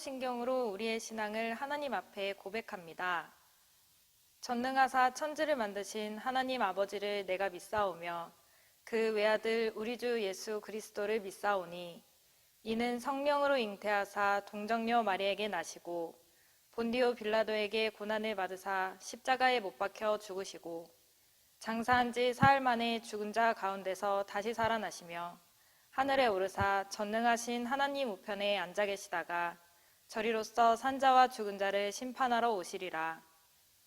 사도신경으로 우리의 신앙을 하나님 앞에 고백합니다. 전능하사 천지를 만드신 하나님 아버지를 내가 믿사오며 그 외아들 우리 주 예수 그리스도를 믿사오니 이는 성령으로 잉태하사 동정녀 마리에게 나시고 본디오 빌라도에게 고난을 받으사 십자가에 못 박혀 죽으시고 장사한 지 사흘 만에 죽은 자 가운데서 다시 살아나시며 하늘에 오르사 전능하신 하나님 우편에 앉아 계시다가 저리로서 산자와 죽은 자를 심판하러 오시리라.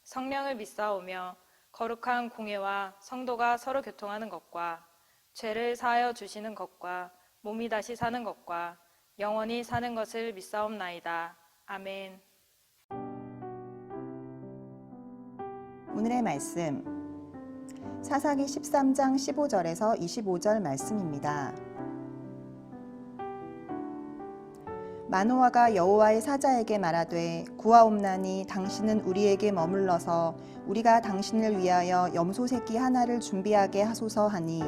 성령을 믿사오며 거룩한 공회와 성도가 서로 교통하는 것과 죄를 사하여 주시는 것과 몸이 다시 사는 것과 영원히 사는 것을 믿사옵나이다. 아멘. 오늘의 말씀 사사기 13장 15절에서 25절 말씀입니다. 마노아가 여호와의 사자에게 말하되 구하옵나니 당신은 우리에게 머물러서 우리가 당신을 위하여 염소 새끼 하나를 준비하게 하소서 하니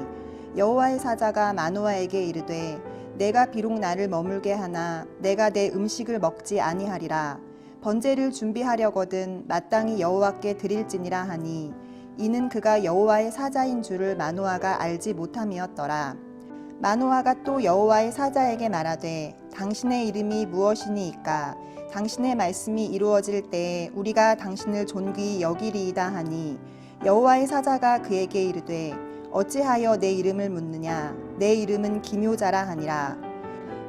여호와의 사자가 마노아에게 이르되 내가 비록 나를 머물게 하나 내가 내 음식을 먹지 아니하리라. 번제를 준비하려거든 마땅히 여호와께 드릴지니라 하니 이는 그가 여호와의 사자인 줄을 마노아가 알지 못함이었더라. 마노아가 또 여호와의 사자에게 말하되 당신의 이름이 무엇이니이까 당신의 말씀이 이루어질 때에 우리가 당신을 존귀히 여기리이다 하니 여호와의 사자가 그에게 이르되 어찌하여 내 이름을 묻느냐 내 이름은 기묘자라 하니라.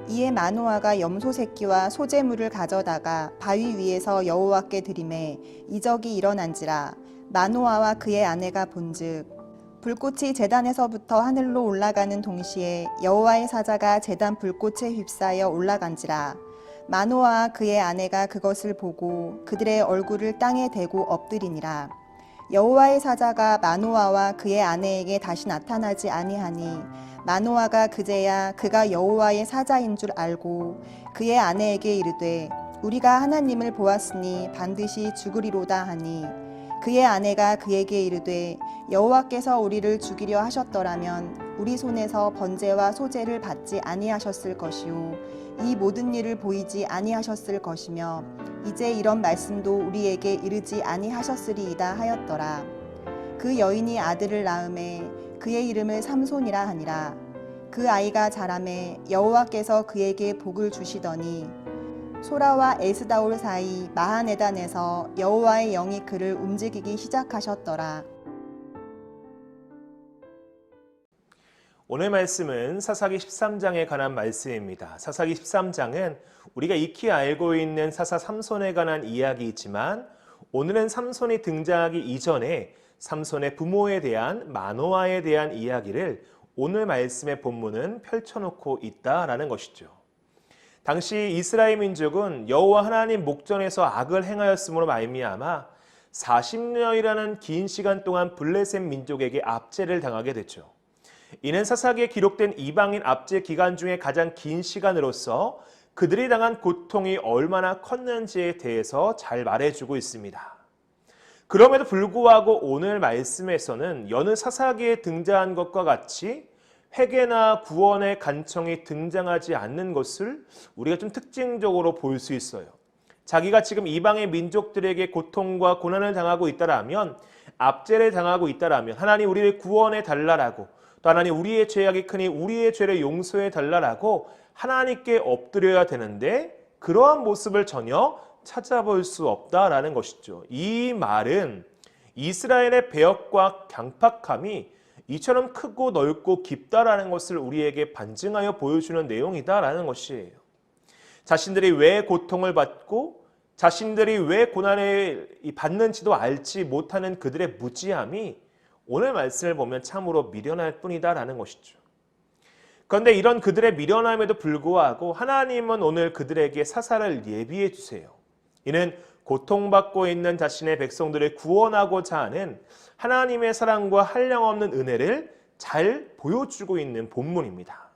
이에 마노아가 염소 새끼와 소재물을 가져다가 바위 위에서 여호와께 드리매 이적이 일어난지라. 마노아와 그의 아내가 본즉 불꽃이 제단에서부터 하늘로 올라가는 동시에 여호와의 사자가 제단 불꽃에 휩싸여 올라간지라. 마노아와 그의 아내가 그것을 보고 그들의 얼굴을 땅에 대고 엎드리니라. 여호와의 사자가 마노아와 그의 아내에게 다시 나타나지 아니하니 마노아가 그제야 그가 여호와의 사자인 줄 알고 그의 아내에게 이르되 우리가 하나님을 보았으니 반드시 죽으리로다 하니 그의 아내가 그에게 이르되 여호와께서 우리를 죽이려 하셨더라면 우리 손에서 번제와 소제를 받지 아니하셨을 것이요 이 모든 일을 보이지 아니하셨을 것이며 이제 이런 말씀도 우리에게 이르지 아니하셨으리이다 하였더라. 그 여인이 아들을 낳음에 그의 이름을 삼손이라 하니라. 그 아이가 자라매 여호와께서 그에게 복을 주시더니 소라와 에스다올 사이 마하네단에서 여호와의 영이 그를 움직이기 시작하셨더라. 오늘 말씀은 사사기 13장에 관한 말씀입니다. 사사기 13장은 우리가 익히 알고 있는 사사 삼손에 관한 이야기이지만 오늘은 삼손이 등장하기 이전에 삼손의 부모에 대한 마노아에 대한 이야기를 오늘 말씀의 본문은 펼쳐놓고 있다라는 것이죠. 당시 이스라엘 민족은 여호와 하나님 목전에서 악을 행하였으므로 말미암아 40년이라는 긴 시간 동안 블레셋 민족에게 압제를 당하게 됐죠. 이는 사사기에 기록된 이방인 압제 기간 중에 가장 긴 시간으로서 그들이 당한 고통이 얼마나 컸는지에 대해서 잘 말해주고 있습니다. 그럼에도 불구하고 오늘 말씀에서는 여느 사사기에 등장한 것과 같이 회개나 구원의 간청이 등장하지 않는 것을 우리가 좀 특징적으로 볼 수 있어요. 자기가 지금 이방의 민족들에게 고통과 고난을 당하고 있다라면, 압제를 당하고 있다라면 하나님 우리를 구원해 달라라고, 또 하나님 우리의 죄악이 크니 우리의 죄를 용서해 달라라고 하나님께 엎드려야 되는데 그러한 모습을 전혀 찾아볼 수 없다라는 것이죠. 이 말은 이스라엘의 배역과 강팍함이 이처럼 크고 넓고 깊다라는 것을 우리에게 반증하여 보여주는 내용이다라는 것이에요. 자신들이 왜 고통을 받고 자신들이 왜 고난을 받는지도 알지 못하는 그들의 무지함이 오늘 말씀을 보면 참으로 미련할 뿐이다라는 것이죠. 그런데 이런 그들의 미련함에도 불구하고 하나님은 오늘 그들에게 사사를 예비해 주세요. 이는 고통받고 있는 자신의 백성들을 구원하고자 하는 하나님의 사랑과 한량없는 은혜를 잘 보여주고 있는 본문입니다.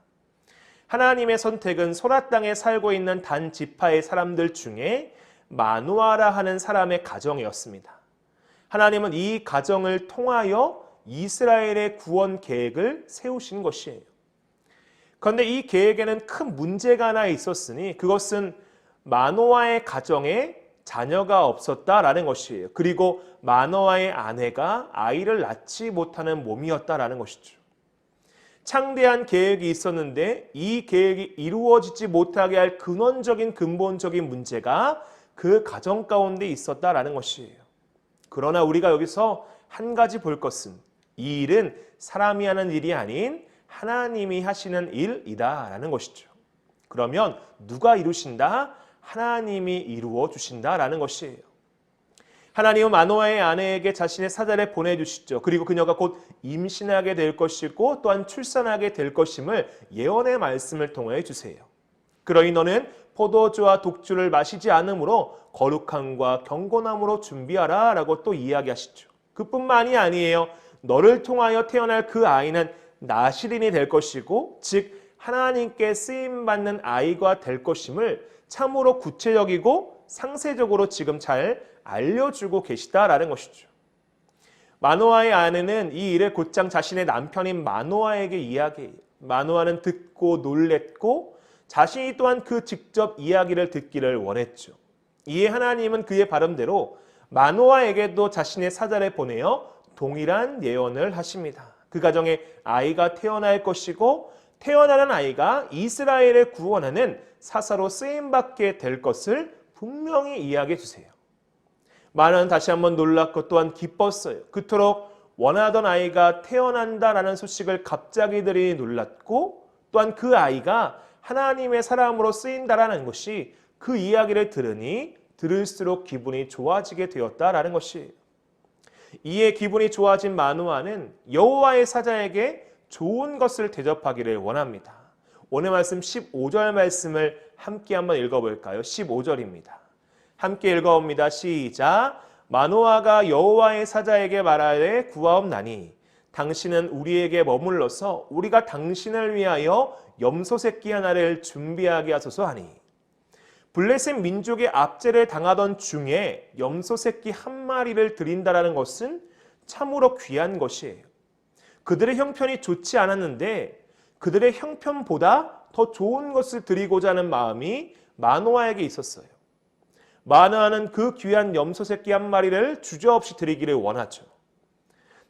하나님의 선택은 소라 땅에 살고 있는 단 지파의 사람들 중에 마노아라 하는 사람의 가정이었습니다. 하나님은 이 가정을 통하여 이스라엘의 구원 계획을 세우신 것이에요. 그런데 이 계획에는 큰 문제가 하나 있었으니 그것은 마노아의 가정에 자녀가 없었다라는 것이에요. 그리고 마노아의 아내가 아이를 낳지 못하는 몸이었다라는 것이죠. 창대한 계획이 있었는데 이 계획이 이루어지지 못하게 할 근본적인 문제가 그 가정 가운데 있었다라는 것이에요. 그러나 우리가 여기서 한 가지 볼 것은 이 일은 사람이 하는 일이 아닌 하나님이 하시는 일이다라는 것이죠. 그러면 누가 이루신다? 하나님이 이루어 주신다라는 것이에요. 하나님은 마노아의 아내에게 자신의 사자를 보내주시죠. 그리고 그녀가 곧 임신하게 될 것이고 또한 출산하게 될 것임을 예언의 말씀을 통해 주세요. 그러니 너는 포도주와 독주를 마시지 않으므로 거룩함과 경건함으로 준비하라 라고 또 이야기하시죠. 그뿐만이 아니에요. 너를 통하여 태어날 그 아이는 나실인이 될 것이고 즉 하나님께 쓰임받는 아이가 될 것임을 참으로 구체적이고 상세적으로 지금 잘 알려주고 계시다라는 것이죠. 마노아의 아내는 이 일을 곧장 자신의 남편인 마노아에게 이야기해요. 마노아는 듣고 놀랬고 자신이 또한 그 직접 이야기를 듣기를 원했죠. 이에 하나님은 그의 바람대로 마노아에게도 자신의 사자를 보내어 동일한 예언을 하십니다. 그 가정에 아이가 태어날 것이고 태어나는 아이가 이스라엘을 구원하는 사사로 쓰임받게 될 것을 분명히 이야기해 주세요. 마노아는 다시 한번 놀랐고 또한 기뻤어요. 그토록 원하던 아이가 태어난다라는 소식을 갑자기 들으니 놀랐고 또한 그 아이가 하나님의 사람으로 쓰인다라는 것이 그 이야기를 들으니 들을수록 기분이 좋아지게 되었다라는 것이에요. 이에 기분이 좋아진 마노아는 여호와의 사자에게 좋은 것을 대접하기를 원합니다. 오늘 말씀 15절 말씀을 함께 한번 읽어볼까요? 15절입니다. 함께 읽어봅니다. 시작. 마노아가 여호와의 사자에게 말하되 구하옵나니 당신은 우리에게 머물러서 우리가 당신을 위하여 염소 새끼 하나를 준비하게 하소서 하니 블레셋 민족의 압제를 당하던 중에 염소 새끼 한 마리를 드린다라는 것은 참으로 귀한 것이에요. 그들의 형편이 좋지 않았는데 그들의 형편보다 더 좋은 것을 드리고자 하는 마음이 마노아에게 있었어요. 마노아는 그 귀한 염소 새끼 한 마리를 주저없이 드리기를 원하죠.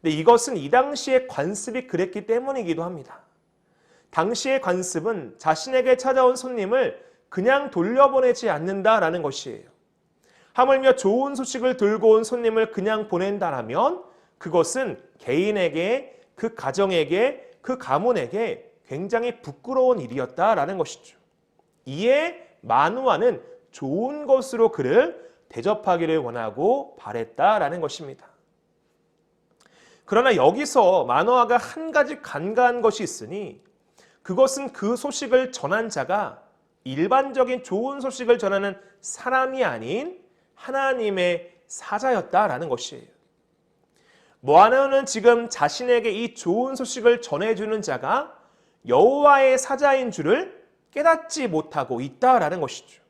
근데 이것은 이 당시의 관습이 그랬기 때문이기도 합니다. 당시의 관습은 자신에게 찾아온 손님을 그냥 돌려보내지 않는다라는 것이에요. 하물며 좋은 소식을 들고 온 손님을 그냥 보낸다라면 그것은 개인에게, 그 가정에게, 그 가문에게 굉장히 부끄러운 일이었다라는 것이죠. 이에 마노아는 좋은 것으로 그를 대접하기를 원하고 바랬다라는 것입니다. 그러나 여기서 마노아가 한 가지 간과한 것이 있으니 그것은 그 소식을 전한 자가 일반적인 좋은 소식을 전하는 사람이 아닌 하나님의 사자였다라는 것이에요. 마노아는 지금 자신에게 이 좋은 소식을 전해주는 자가 여호와의 사자인 줄을 깨닫지 못하고 있다라는 것이죠.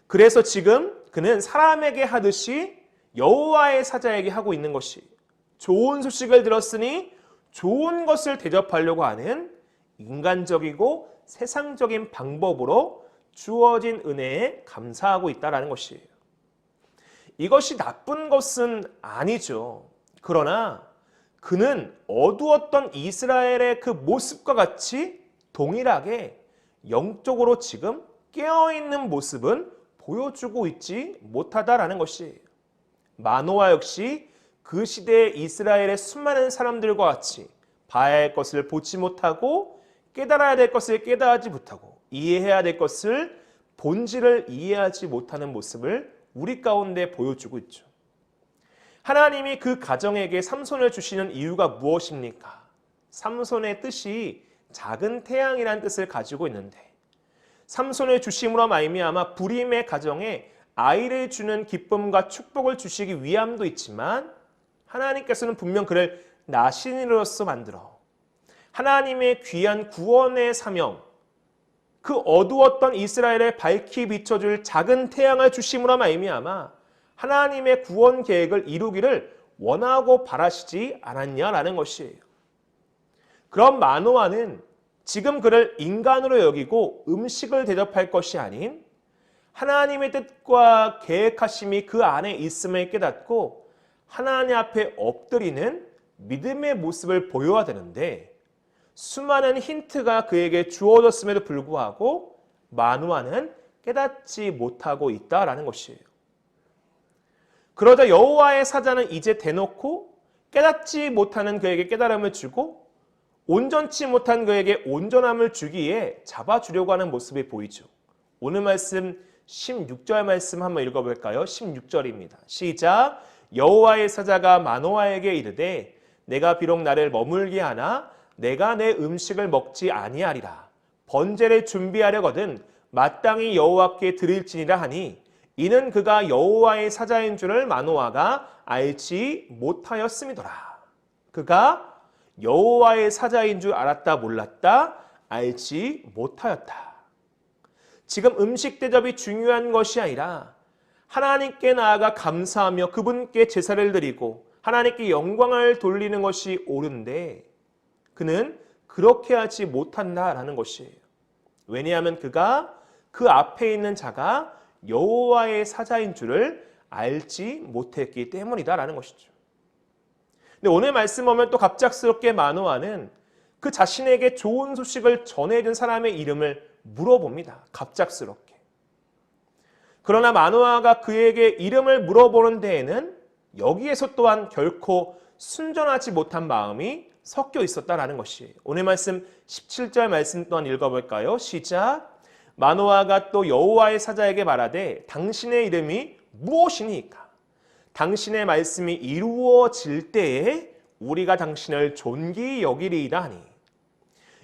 그래서 지금 그는 사람에게 하듯이 여호와의 사자에게 하고 있는 것이 좋은 소식을 들었으니 좋은 것을 대접하려고 하는 인간적이고 세상적인 방법으로 주어진 은혜에 감사하고 있다는 것이에요. 이것이 나쁜 것은 아니죠. 그러나 그는 어두웠던 이스라엘의 그 모습과 같이 동일하게 영적으로 지금 깨어있는 모습은 보여주고 있지 못하다라는 것이에요. 마노아 역시 그 시대의 이스라엘의 수많은 사람들과 같이 봐야 할 것을 보지 못하고 깨달아야 될 것을 깨달지 못하고 이해해야 될 것을 본질을 이해하지 못하는 모습을 우리 가운데 보여주고 있죠. 하나님이 그 가정에게 삼손을 주시는 이유가 무엇입니까? 삼손의 뜻이 작은 태양이라는 뜻을 가지고 있는데 삼손을 주심으로 말미암아 불임의 가정에 아이를 주는 기쁨과 축복을 주시기 위함도 있지만 하나님께서는 분명 그를 나신으로서 만들어 하나님의 귀한 구원의 사명, 그 어두웠던 이스라엘에 밝히 비춰줄 작은 태양을 주심으로 말미암아 하나님의 구원 계획을 이루기를 원하고 바라시지 않았냐라는 것이에요. 그럼 마노아는 지금 그를 인간으로 여기고 음식을 대접할 것이 아닌 하나님의 뜻과 계획하심이 그 안에 있음을 깨닫고 하나님 앞에 엎드리는 믿음의 모습을 보여야 되는데 수많은 힌트가 그에게 주어졌음에도 불구하고 마누아는 깨닫지 못하고 있다라는 것이에요. 그러자 여호와의 사자는 이제 대놓고 깨닫지 못하는 그에게 깨달음을 주고 온전치 못한 그에게 온전함을 주기에 잡아주려고 하는 모습이 보이죠. 오늘 말씀 16절 말씀 한번 읽어볼까요? 16절입니다. 시작. 여호와의 사자가 마노아에게 이르되 내가 비록 나를 머물게 하나 내가 내 음식을 먹지 아니하리라. 번제를 준비하려거든 마땅히 여호와께 드릴지니라 하니 이는 그가 여호와의 사자인 줄을 마노아가 알지 못하였음이더라. 그가 여호와의 사자인 줄 알았다 몰랐다 알지 못하였다. 지금 음식 대접이 중요한 것이 아니라 하나님께 나아가 감사하며 그분께 제사를 드리고 하나님께 영광을 돌리는 것이 옳은데 그는 그렇게 하지 못한다라는 것이에요. 왜냐하면 그가 그 앞에 있는 자가 여호와의 사자인 줄을 알지 못했기 때문이다라는 것이죠. 근데 오늘 말씀 보면 또 갑작스럽게 마노아는 그 자신에게 좋은 소식을 전해준 사람의 이름을 물어봅니다. 갑작스럽게. 그러나 마노아가 그에게 이름을 물어보는 데에는 여기에서 또한 결코 순전하지 못한 마음이 섞여 있었다라는 것이에요. 오늘 말씀 17절 말씀 또한 읽어볼까요? 시작. 마노아가 또 여호와의 사자에게 말하되 당신의 이름이 무엇이니까? 당신의 말씀이 이루어질 때에 우리가 당신을 존귀히 여기리이다 하니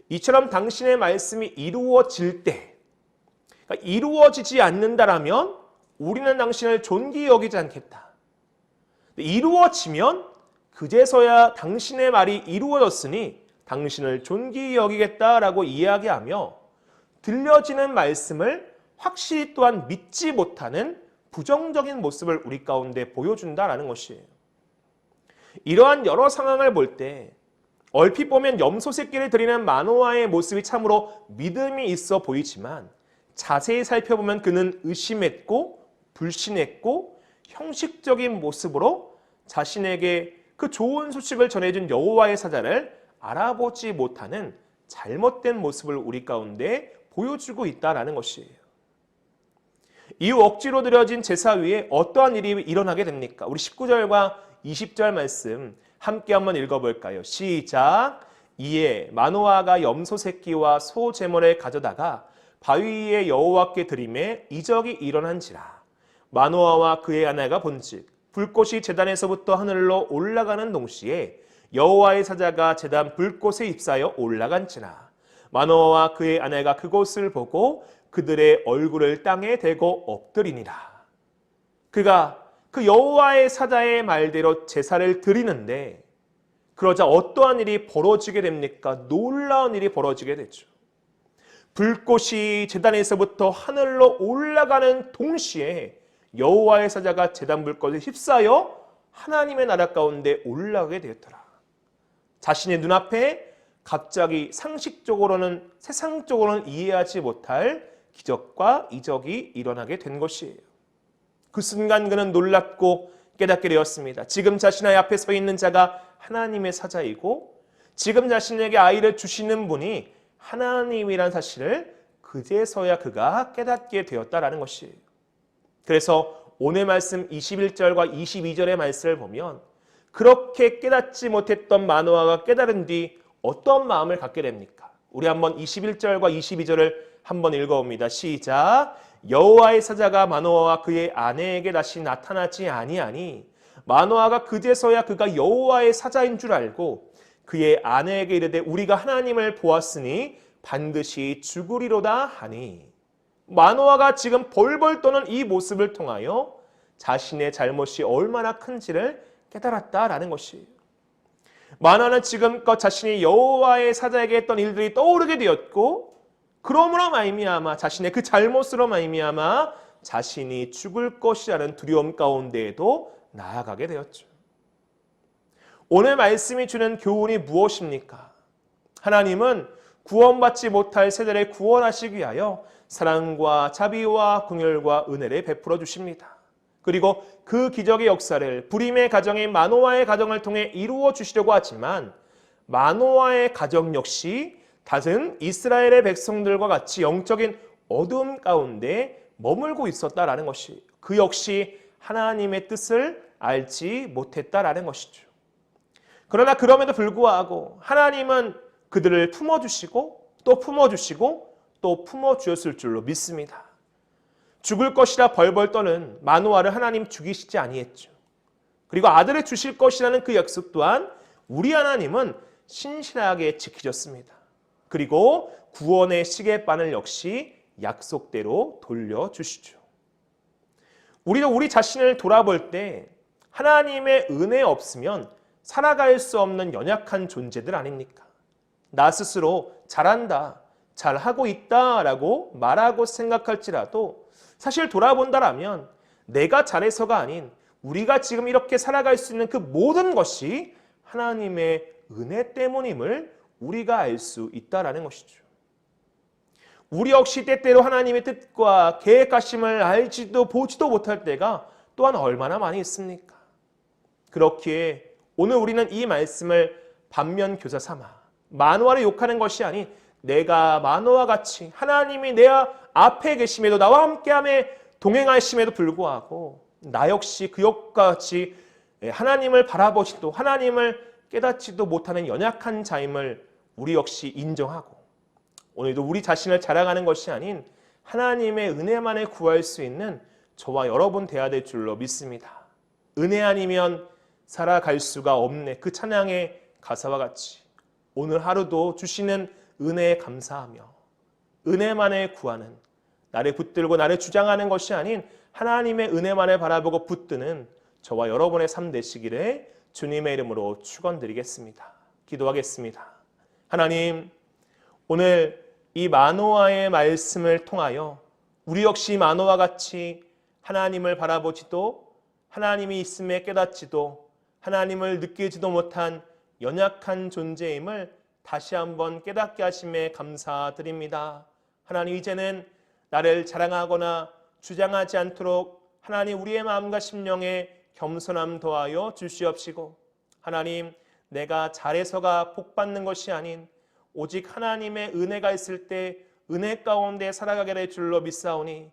이처럼 당신의 말씀이 이루어질 때 그러니까 이루어지지 않는다라면 우리는 당신을 존귀히 여기지 않겠다. 이루어지면 그제서야 당신의 말이 이루어졌으니 당신을 존귀히 여기겠다라고 이야기하며 들려지는 말씀을 확실히 또한 믿지 못하는 부정적인 모습을 우리 가운데 보여준다라는 것이에요. 이러한 여러 상황을 볼 때 얼핏 보면 염소 새끼를 드리는 마노아의 모습이 참으로 믿음이 있어 보이지만 자세히 살펴보면 그는 의심했고 불신했고 형식적인 모습으로 자신에게 그 좋은 소식을 전해준 여호와의 사자를 알아보지 못하는 잘못된 모습을 우리 가운데 보여주고 있다는 것이에요. 이후 억지로 드려진 제사 위에 어떠한 일이 일어나게 됩니까? 우리 19절과 20절 말씀 함께 한번 읽어볼까요? 시작. 이에 마노아가 염소 새끼와 소 제물을 가져다가 바위 위에 여호와께 드림에 이적이 일어난지라. 마노아와 그의 아내가 본즉 불꽃이 제단에서부터 하늘로 올라가는 동시에 여호와의 사자가 제단 불꽃에 휩싸여 올라간지라. 마노아와 그의 아내가 그곳을 보고 그들의 얼굴을 땅에 대고 엎드리니라. 그가 그 여호와의 사자의 말대로 제사를 드리는데 그러자 어떠한 일이 벌어지게 됩니까? 놀라운 일이 벌어지게 되죠. 불꽃이 제단에서부터 하늘로 올라가는 동시에 여호와의 사자가 제단 불꽃에 휩싸여 하나님의 나라 가운데 올라가게 되었더라. 자신의 눈앞에 갑자기 상식적으로는 세상적으로는 이해하지 못할 기적과 이적이 일어나게 된 것이에요. 그 순간 그는 놀랍고 깨닫게 되었습니다. 지금 자신의 앞에 서 있는 자가 하나님의 사자이고 지금 자신에게 아이를 주시는 분이 하나님이란 사실을 그제서야 그가 깨닫게 되었다라는 것이에요. 그래서 오늘 말씀 21절과 22절의 말씀을 보면 그렇게 깨닫지 못했던 마노아가 깨달은 뒤 어떤 마음을 갖게 됩니까? 우리 한번 21절과 22절을 한번 읽어봅니다. 시작. 여호와의 사자가 마노아와 그의 아내에게 다시 나타나지 아니하니 마노아가 그제서야 그가 여호와의 사자인 줄 알고 그의 아내에게 이르되 우리가 하나님을 보았으니 반드시 죽으리로다 하니 마노아가 지금 벌벌 떠는 이 모습을 통하여 자신의 잘못이 얼마나 큰지를 깨달았다라는 것이에요. 마노아는 지금껏 자신이 여호와의 사자에게 했던 일들이 떠오르게 되었고 그러므로 말미암아 자신의 그 잘못으로 말미암아 자신이 죽을 것이라는 두려움 가운데에도 나아가게 되었죠. 오늘 말씀이 주는 교훈이 무엇입니까? 하나님은 구원받지 못할 세대를 구원하시기 위하여 사랑과 자비와 긍휼과 은혜를 베풀어 주십니다. 그리고 그 기적의 역사를 불임의 가정인 마노아의 가정을 통해 이루어 주시려고 하지만 마노아의 가정 역시 다른 이스라엘의 백성들과 같이 영적인 어둠 가운데 머물고 있었다라는 것이, 그 역시 하나님의 뜻을 알지 못했다라는 것이죠. 그러나 그럼에도 불구하고 하나님은 그들을 품어주시고 또 품어주시고 또 품어주었을 줄로 믿습니다. 죽을 것이라 벌벌 떠는 마노아를 하나님 죽이시지 아니했죠. 그리고 아들을 주실 것이라는 그 약속 또한 우리 하나님은 신실하게 지키셨습니다. 그리고 구원의 시계바늘 역시 약속대로 돌려주시죠. 우리도 우리 자신을 돌아볼 때 하나님의 은혜 없으면 살아갈 수 없는 연약한 존재들 아닙니까? 나 스스로 잘한다, 잘하고 있다라고 말하고 생각할지라도 사실 돌아본다라면 내가 잘해서가 아닌 우리가 지금 이렇게 살아갈 수 있는 그 모든 것이 하나님의 은혜 때문임을 우리가 알 수 있다라는 것이죠. 우리 역시 때때로 하나님의 뜻과 계획하심을 알지도 보지도 못할 때가 또한 얼마나 많이 있습니까? 그렇기에 오늘 우리는 이 말씀을 반면 교사 삼아 마노아를 욕하는 것이 아닌 내가 마노아와 같이 하나님이 내 앞에 계심에도 나와 함께함에 동행하심에도 불구하고 나 역시 그것과 같이 하나님을 바라보지도 하나님을 깨닫지도 못하는 연약한 자임을 우리 역시 인정하고 오늘도 우리 자신을 자랑하는 것이 아닌 하나님의 은혜만을 구할 수 있는 저와 여러분 되어야 될 줄로 믿습니다. 은혜 아니면 살아갈 수가 없네. 그 찬양의 가사와 같이 오늘 하루도 주시는 은혜에 감사하며 은혜만을 구하는, 나를 붙들고 나를 주장하는 것이 아닌 하나님의 은혜만을 바라보고 붙드는 저와 여러분의 삶 되시기를 주님의 이름으로 축원드리겠습니다. 기도하겠습니다. 하나님, 오늘 이 마노아의 말씀을 통하여 우리 역시 마노아와 같이 하나님을 바라보지도 하나님이 있음에 깨닫지도 하나님을 느끼지도 못한 연약한 존재임을 다시 한번 깨닫게 하심에 감사드립니다. 하나님, 이제는 나를 자랑하거나 주장하지 않도록 하나님 우리의 마음과 심령에 겸손함 더하여 주시옵시고, 하나님, 내가 잘해서가 복받는 것이 아닌 오직 하나님의 은혜가 있을 때 은혜 가운데 살아가게 될 줄로 믿사오니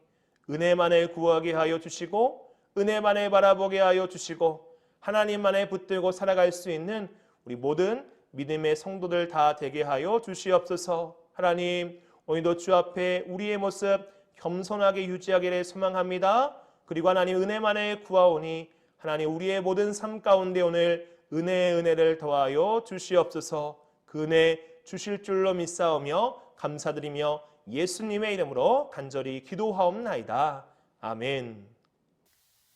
은혜만을 구하게 하여 주시고 은혜만을 바라보게 하여 주시고 하나님만을 붙들고 살아갈 수 있는 우리 모든 믿음의 성도들 다 되게 하여 주시옵소서. 하나님, 오늘도 주 앞에 우리의 모습 겸손하게 유지하기를 소망합니다. 그리고 하나님 은혜만을 구하오니 하나님 우리의 모든 삶 가운데 오늘 은혜를 더하여 주시옵소서. 그 은혜 주실 줄로 믿사오며 감사드리며 예수님의 이름으로 간절히 기도하옵나이다. 아멘.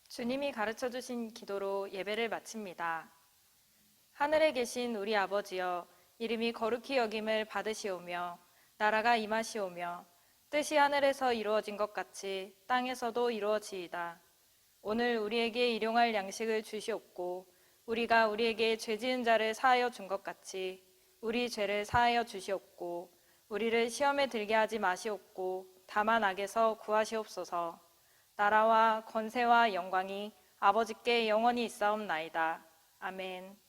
주님이 가르쳐 주신 기도로 예배를 마칩니다. 하늘에 계신 우리 아버지여, 이름이 거룩히 여김을 받으시오며 나라가 임하시오며 뜻이 하늘에서 이루어진 것 같이 땅에서도 이루어지이다. 오늘 우리에게 일용할 양식을 주시옵고 우리가 우리에게 죄 지은 자를 사하여 준 것 같이 우리 죄를 사하여 주시옵고 우리를 시험에 들게 하지 마시옵고 다만 악에서 구하시옵소서. 나라와 권세와 영광이 아버지께 영원히 있사옵나이다. 아멘.